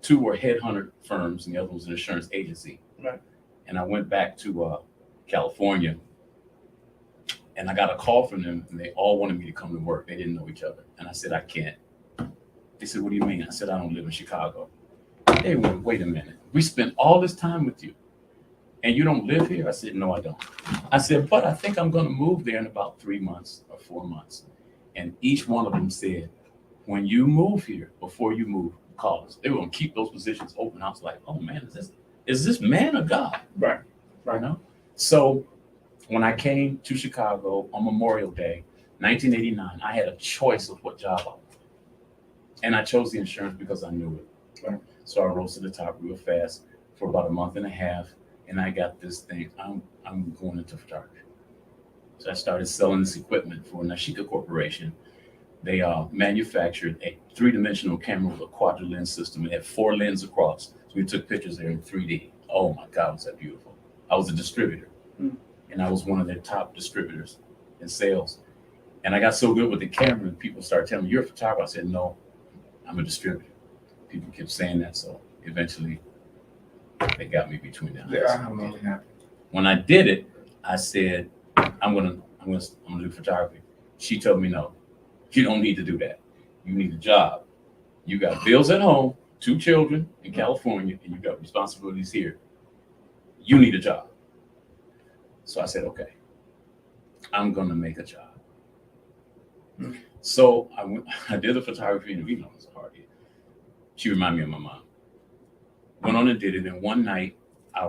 2 were headhunter firms, and the other was an insurance agency.
Right.
And I went back to California, and I got a call from them, and they all wanted me to come to work. They didn't know each other. And I said, I can't. They said, what do you mean? I said, I don't live in Chicago. They went, wait a minute. We spent all this time with you, and you don't live here? I said, no, I don't. I said, but I think I'm going to move there in about 3 months or 4 months. And each one of them said, when you move here, before you move, call us. They were going to keep those positions open. I was like, oh man, is this man or God?
Right.
You know? So when I came to Chicago on Memorial Day, 1989, I had a choice of what job I wanted. And I chose the insurance because I knew it.
Right.
So I rose to the top real fast for about a month and a half. And I got this thing, I'm going into photography. So I started selling this equipment for Nashika Corporation. They manufactured a 3-dimensional camera with a quadri-lens system. It had 4 lenses across. So we took pictures there in 3D. Oh my God, was that beautiful. I was a distributor.
Mm.
And I was one of their top distributors in sales. And I got so good with the camera, and people started telling me, you're a photographer. I said, no, I'm a distributor. People kept saying that. So eventually they got me between the eyes.
Yeah, I'm really happy.
When I did it, I said, I'm gonna do photography. She told me, no, you don't need to do that. You need a job. You got bills at home, 2 children in California, and you got responsibilities here. You need a job. So I said, okay, I'm gonna make a job.
Mm.
So I did the photography interview. You know, it was hard. She reminded me of my mom. Went on and did it. And one night I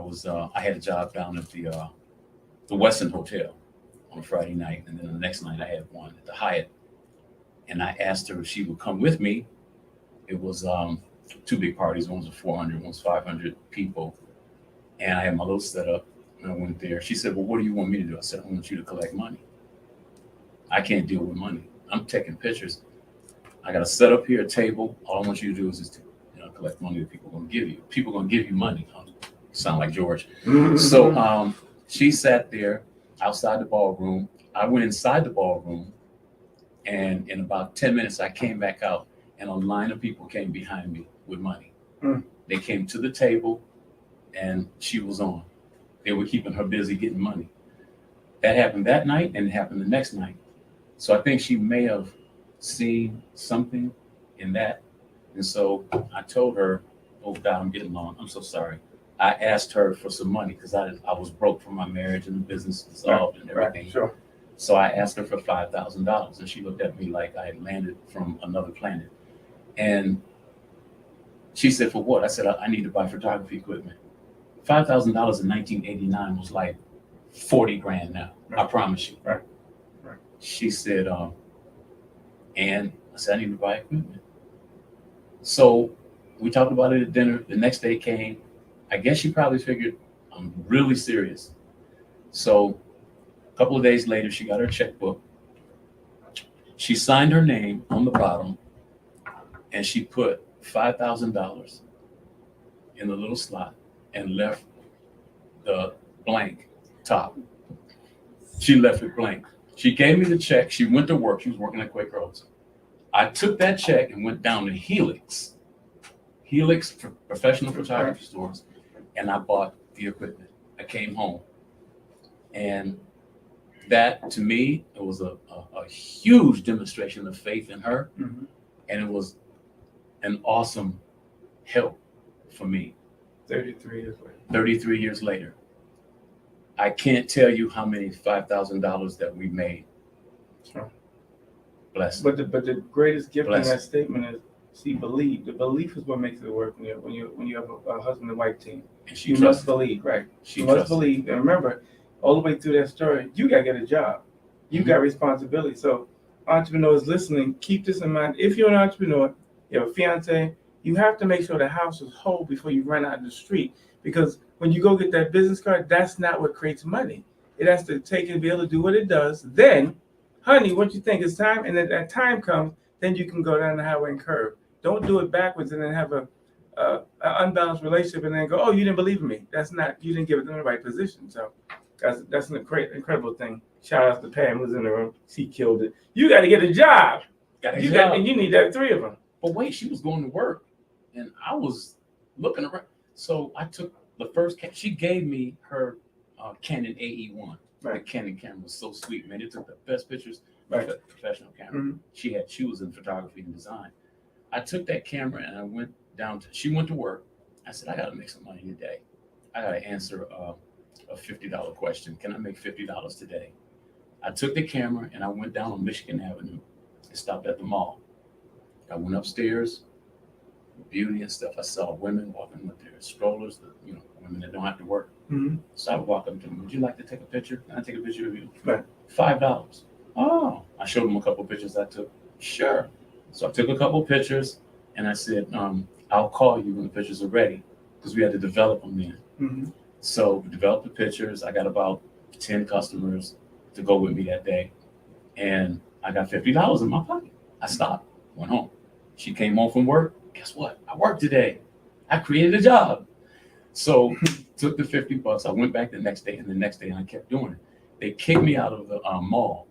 had a job down at the Westin Hotel on a Friday night. And then the next night I had one at the Hyatt. And I asked her if she would come with me. It was 2 big parties. One was 400, one was 500 people. And I had my little setup, and I went there. She said, well, what do you want me to do? I said, I want you to collect money. I can't deal with money. I'm taking pictures. I got to set up here a table. All I want you to do is just collect money that people are going to give you. People are going to give you money. Sound like George. So she sat there outside the ballroom. I went inside the ballroom, and in about 10 minutes, I came back out, and a line of people came behind me with money.
Mm.
They came to the table, and she was on. They were keeping her busy getting money. That happened that night, and it happened the next night. So I think she may have seen something in that. And so I told her, oh God, I'm getting long. I'm so sorry. I asked her for some money because I was broke from my marriage and the business dissolved and everything.
Right, sure.
So I asked her for $5,000, and she looked at me like I had landed from another planet. And she said, for what? I said, I need to buy photography equipment. $5,000 in 1989 was like 40 grand now.
Right.
I promise you.
Right.
She said, and I said, I need to buy equipment. So we talked about it at dinner. The next day came. I guess she probably figured I'm really serious. So a couple of days later, she got her checkbook. She signed her name on the bottom, and she put $5,000 in the little slot and left the blank top. She left it blank. She gave me the check. She went to work. She was working at Quaker Oats. I took that check and went down to Helix professional photography stores, and I bought the equipment. I came home, and that to me, it was a huge demonstration of faith in her,
Mm-hmm.
and it was an awesome help for me.
33 years later.
33 years later, I can't tell you how many $5,000 that we made.
Sure.
Blessed.
But the greatest gift
Blessed.
in that statement is, see, believe. The belief is what makes it work when you have a husband and wife team.
And she
You must believe, right?
She
You must
trusted.
believe. And remember, all the way through that story, you gotta get a job. You got responsibility. So entrepreneurs listening, keep this in mind. If you're an entrepreneur, you have a fiance, you have to make sure the house is whole before you run out in the street. Because when you go get that business card, that's not what creates money. It has to take and be able to do what it does. Then, honey, what you think is time? And then that time comes, then you can go down the highway and curve. Don't do it backwards and then have a unbalanced relationship and then go, oh, you didn't believe in me. That's not, you didn't give it in the right position. So that's an incredible thing. Shout out to Pam who's in the room. She killed it. You got to get a job. And you need that 3 of them.
But wait, she was going to work, and I was looking around. So I took the first. She gave me her Canon AE1.
Right.
The Canon camera was so sweet, man. It took the best pictures.
Right.
Professional camera.
Mm-hmm.
She was in photography and design. I took that camera and I went down to. She went to work. I said, I got to make some money today. I got to answer a $50 question. Can I make $50 today? I took the camera and I went down on Michigan Avenue and stopped at the mall. I went upstairs, beauty and stuff. I saw women walking with their strollers, women that don't have to work.
Mm-hmm.
So I walked up to them. Would you like to take a picture? Can I take a picture of you?
Right.
$5. Oh, I showed them a couple pictures I took. Sure. So I took a couple pictures and I said, I'll call you when the pictures are ready because we had to develop them then.
Mm-hmm.
So we developed the pictures. I got about 10 customers to go with me that day. And I got $50 in my pocket. I stopped, went home. She came home from work. Guess what? I worked today. I created a job. So took the $50. I went back the next day and I kept doing it. They kicked me out of the mall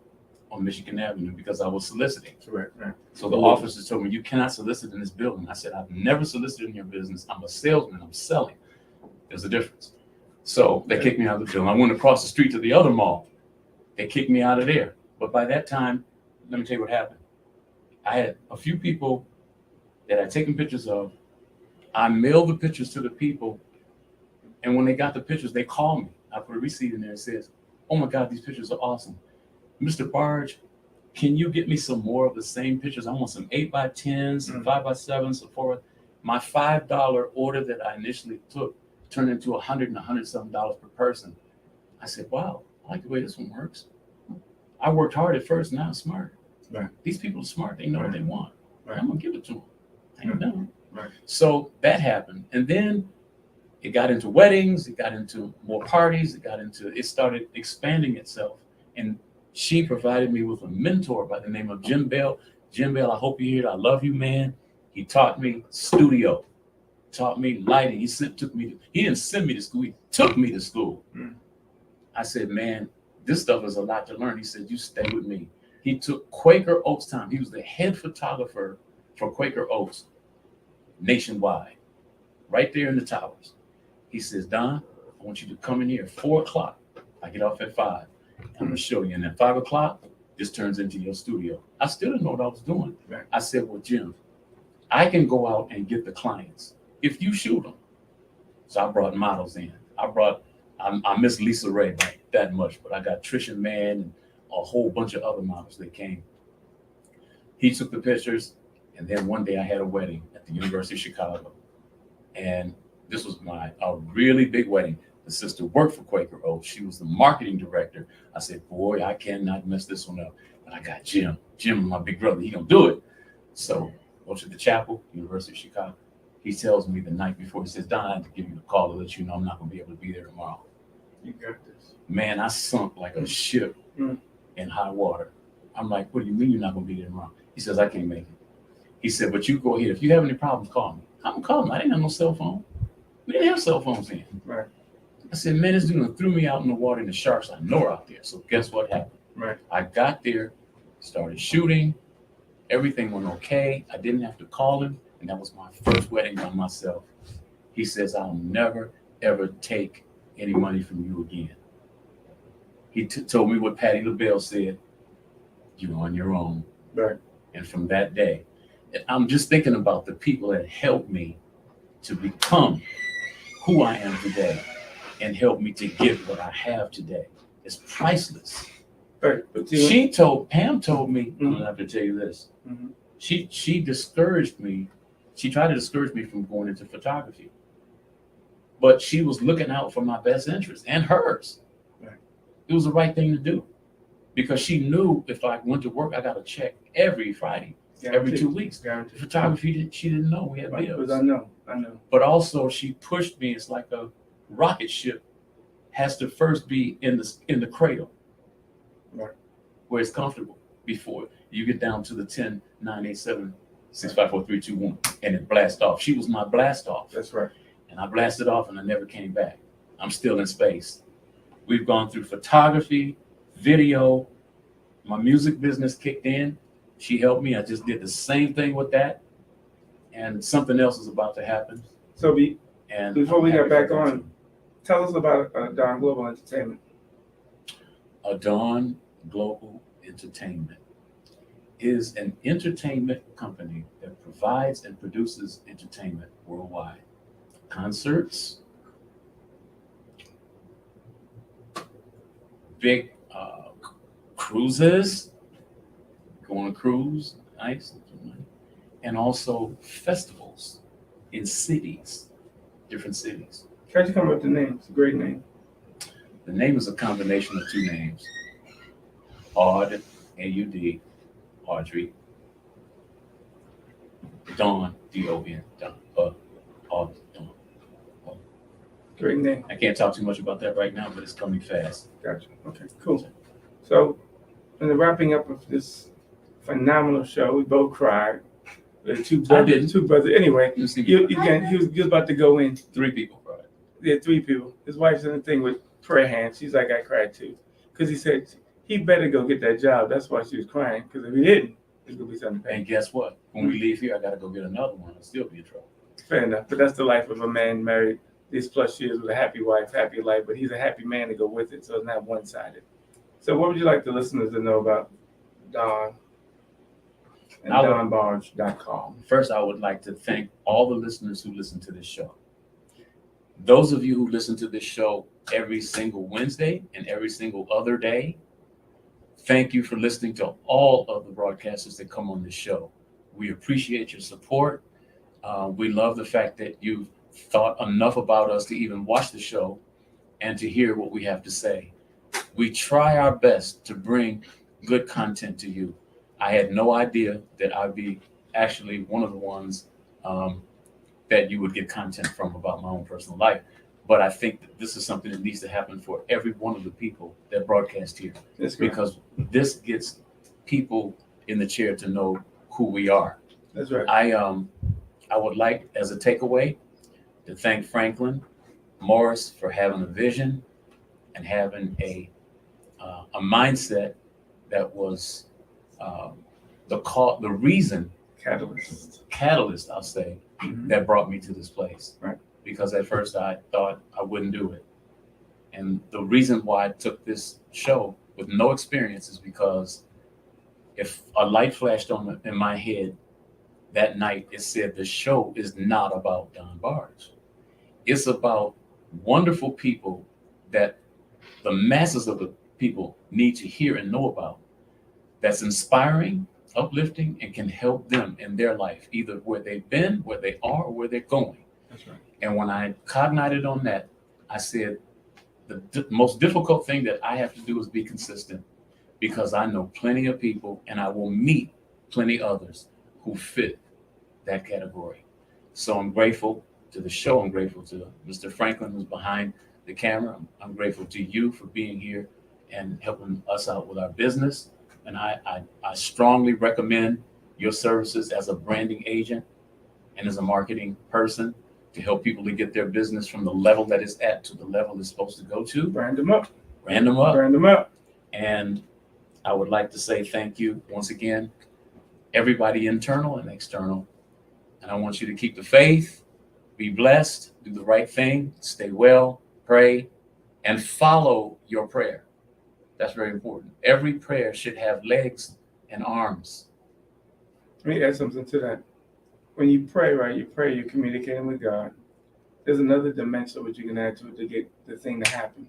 on Michigan Avenue because I was soliciting.
Right.
So the officers told me, you cannot solicit in this building. I said, I've never solicited in your business. I'm a salesman. I'm selling. There's a difference. So they kicked me out of the building. I went across the street to the other mall. They kicked me out of there. But by that time, let me tell you what happened. I had a few people that I'd taken pictures of. I mailed the pictures to the people. And when they got the pictures, they called me. I put a receipt in there and says, oh my God, these pictures are awesome. Mr. Barge, can you get me some more of the same pictures? I want some 8x10s, some 5x7s, some 4. My $5 order that I initially took turned into $100 and $107 per person. I said, wow, I like the way this one works. I worked hard at first, now I'm smart.
Right.
These people are smart. They know what they want.
Right.
I'm going to give it to them. I ain't done.
Right.
So that happened. And then it got into weddings. It got into more parties. It started expanding itself. And she provided me with a mentor by the name of Jim Bell. Jim Bell, I hope you hear it. I love you, man. He taught me studio, taught me lighting. He didn't send me to school. He took me to school. I said, man, this stuff is a lot to learn. He said, you stay with me. He took Quaker Oats time. He was the head photographer for Quaker Oats nationwide, right there in the towers. He says, Don, I want you to come in here at 4 o'clock. I get off at 5. I'm going to show you. And at 5 o'clock, this turns into your studio. I still didn't know what I was doing.
Right.
I said, well, Jim, I can go out and get the clients if you shoot them. So I brought models in. I miss Lisa Ray by that much, but I got Trisha Mann and a whole bunch of other models that came. He took the pictures, and then one day I had a wedding at the University of Chicago. And this was a really big wedding. The sister worked for Quaker Oats. She was the marketing director. I said, boy, I cannot mess this one up. But I got Jim. Jim, my big brother, he gonna do it. So go to the chapel, University of Chicago. He tells me the night before, he says, Don, I have to give you a call to let you know I'm not gonna be able to be there tomorrow.
You got this.
Man, I sunk like a ship in high water. I'm like, what do you mean you're not gonna be there tomorrow? He says, I can't make it. He said, but you go ahead. If you have any problems, call me. I'm calling. I didn't have no cell phone. We didn't have cell phones then.
Right.
I said, man, this dude threw me out in the water and the sharks I know are out there. So guess what happened?
Right.
I got there, started shooting. Everything went okay. I didn't have to call him. And that was my first wedding by myself. He says, I'll never, ever take any money from you again. He told me what Patti LaBelle said, you're on your own.
Right.
And from that day, I'm just thinking about the people that helped me to become who I am today and helped me to get what I have today. It's priceless.
Right. But
Pam told me, I'm gonna have to tell you this.
Mm-hmm.
She discouraged me. She tried to discourage me from going into photography. But she was looking out for my best interest and hers.
Right.
It was the right thing to do. Because she knew if I went to work, I got a check every Friday, every 2 weeks.
Guaranteed.
Photography, she didn't know we had bills.
I know.
But also she pushed me. It's like a rocket ship has to first be in the cradle,
right,
where it's comfortable before you get down to the 10, 9, 8, 7, 6, 5, 4, 3, 2, 1, and it blast off. She was my blast off.
That's right.
And I blasted off and I never came back. I'm still in space. We've gone through photography, video, my music business kicked in. She helped me. I just did the same thing with that. And something else is about to happen.
So before we get back on,
too.
Tell us about Dawn Global Entertainment.
Dawn Global Entertainment is an entertainment company that provides and produces entertainment worldwide. Concerts, big cruises, go on a cruise, nice, and also festivals in cities, different cities.
How'd you come up with the name? It's a great name.
The name is a combination of two names. Aud, A-U-D, Audrey. Dawn, D-O-N, Dawn. Aud, Dawn.
Great name.
I can't talk too much about that right now, but it's coming fast.
Gotcha. Okay, cool. So, in the wrapping up of this phenomenal show, we both cried. The two brothers. Anyway, he was about to go in.
3 people cried.
Yeah, 3 people. His wife's in the thing with prayer hands. She's like, I cried too. Because he said he better go get that job. That's why she was crying. Because if he didn't, there's going to be something bad.
And guess what? When we leave here, I got to go get another one. I'll still be in trouble.
Fair enough. But that's the life of a man married these plus years with a happy wife, happy life. But he's a happy man to go with it. So it's not one-sided. So what would you like the listeners to know about Dawn and DonBarge.com?
First, I would like to thank all the listeners who listen to this show. Those of you who listen to this show every single Wednesday and every single other day, thank you for listening to all of the broadcasters that come on this show. We appreciate your support. We love the fact that you've thought enough about us to even watch the show and to hear what we have to say. We try our best to bring good content to you. I had no idea that I'd be actually one of the ones that you would get content from about my own personal life. But I think that this is something that needs to happen for every one of the people that broadcast here.
That's great.
Because this gets people in the chair to know who we are.
That's right.
I would like, as a takeaway, to thank Franklin Morris for having a vision and having a mindset that was the reason, catalyst, I'll say, that brought me to this place.
Right.
Because at first I thought I wouldn't do it. And the reason why I took this show with no experience is because if a light flashed on in my head that night, it said the show is not about Don Barge. It's about wonderful people that the masses of the people need to hear and know about. That's inspiring, uplifting, and can help them in their life, either where they've been, where they are, or where they're going.
That's right.
And when I cognited on that, I said, the most difficult thing that I have to do is be consistent, because I know plenty of people and I will meet plenty others who fit that category. So I'm grateful to the show. I'm grateful to Mr. Franklin, who's behind the camera. I'm grateful to you for being here and helping us out with our business. And I strongly recommend your services as a branding agent and as a marketing person to help people to get their business from the level that it's at to the level it's supposed to go to.
Brand them up.
Brand them up.
Brand them up.
And I would like to say thank you once again, everybody internal and external. And I want you to keep the faith, be blessed, do the right thing, stay well, pray, and follow your prayer. That's very important. Every prayer should have legs and arms.
Let me add something to that. When you pray, right, you're communicating with God. There's another dimension which you can add to it to get the thing to happen.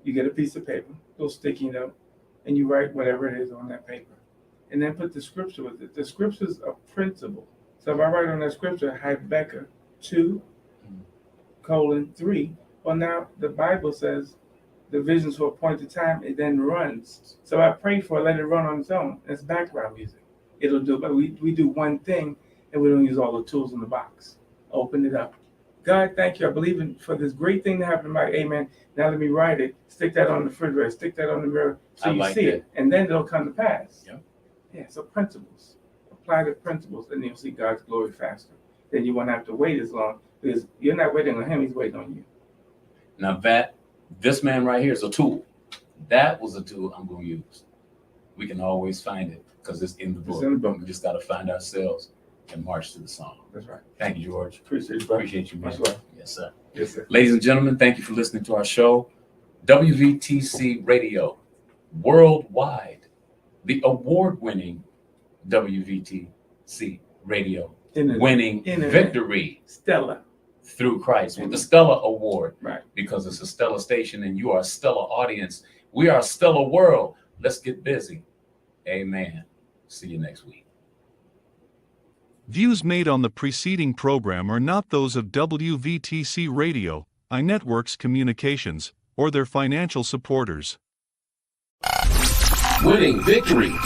You get a piece of paper, a little sticky note, and you write whatever it is on that paper. And then put the scripture with it. The scripture's a principle. So if I write on that scripture, Habakkuk 2:3, well, now the Bible says the visions for appointed time, it then runs. So I pray for it, let it run on its own. That's background music. It'll do, but we do one thing and we don't use all the tools in the box. Open it up. God, thank you. I believe in for this great thing to happen. Like, amen. Now let me write it. Stick that on the refrigerator. Stick that on the mirror so you see it. And then it'll come to pass.
Yep.
Yeah, so principles. Apply the principles and you'll see God's glory faster. Then you won't have to wait as long because you're not waiting on him. He's waiting on you.
Now this man right here is a tool. That was a tool I'm going to use. We can always find it because it's in the book.
It's in the book.
We just got to find ourselves and march to the song.
That's right.
Thank you, George.
Appreciate you, brother.
Appreciate you, man.
Much love.
Yes, sir.
Yes, sir.
Ladies and gentlemen, thank you for listening to our show. WVTC Radio, worldwide, the award-winning WVTC Radio, winning victory
Stella.
through Christ with the Stella Award.
Right.
Because it's a Stella station and you are a Stella audience. We are a Stella world. Let's get busy. Amen. See you next week.
Views made on the preceding program are not those of WVTC Radio, iNetworks Communications, or their financial supporters.
Winning victory